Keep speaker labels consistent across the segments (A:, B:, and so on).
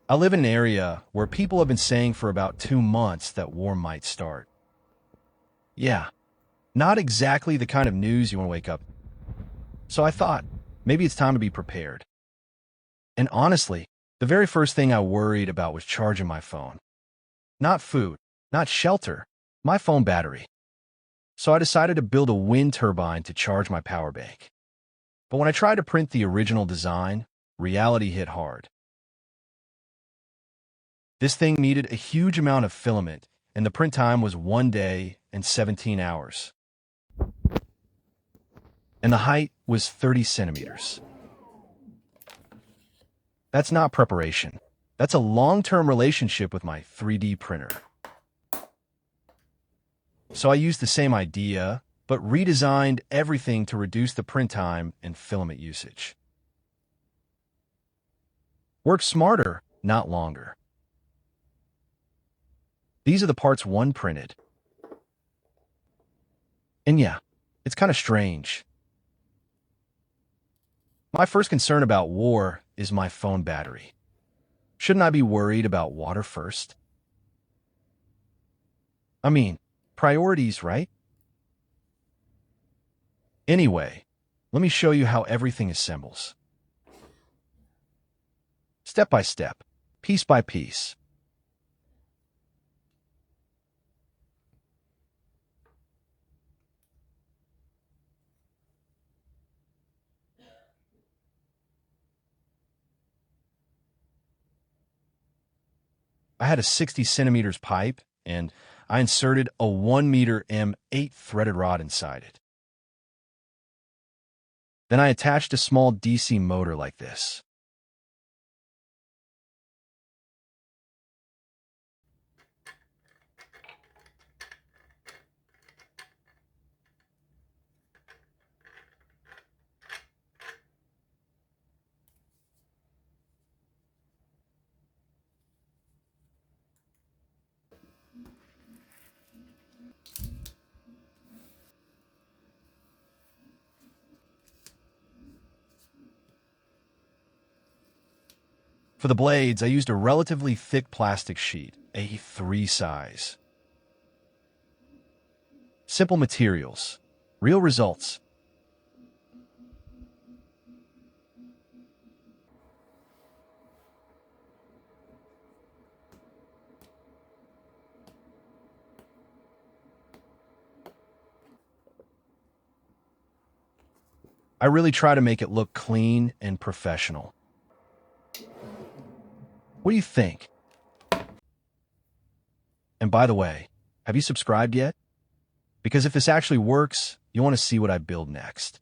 A: I live in an area where people have been saying for about 2 months that war might start. Yeah, not exactly the kind of news you want to wake up. So I thought, maybe it's time to be prepared. And honestly, the very first thing I worried about was charging my phone. Not food, not shelter, my phone battery. So I decided to build a wind turbine to charge my power bank. But when I tried to print the original design, reality hit hard. This thing needed a huge amount of filament, and the print time was 1 day and 17 hours. And the height was 30 centimeters. That's not preparation. That's a long-term relationship with my 3D printer. So I used the same idea, but redesigned everything to reduce the print time and filament usage. Work smarter, not longer. These are the parts one printed. And yeah, it's kind of strange. My first concern about war is my phone battery. Shouldn't I be worried about water first? I mean, priorities, right? Anyway, let me show you how everything assembles. Step by step, piece by piece. I had a 60 centimeters pipe, and I inserted a 1 meter M8 threaded rod inside it. Then I attached a small DC motor like this. For the blades, I used a relatively thick plastic sheet, A3 size. Simple materials, real results. I really try to make it look clean and professional. What do you think? And by the way, have you subscribed yet? Because if this actually works, you want to see what I build next.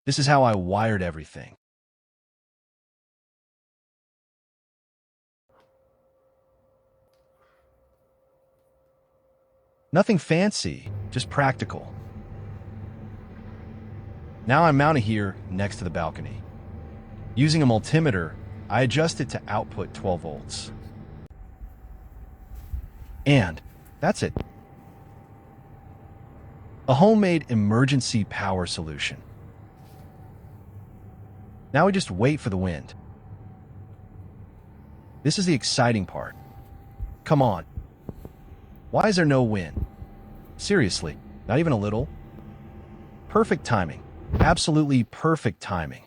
A: This is how I wired everything. Nothing fancy, just practical. Now I'm mounted here next to the balcony. Using a multimeter, I adjust it to output 12 volts. And that's it. A homemade emergency power solution. Now we just wait for the wind. This is the exciting part. Come on. Why is there no wind? Seriously, not even a little? Perfect timing. Absolutely perfect timing.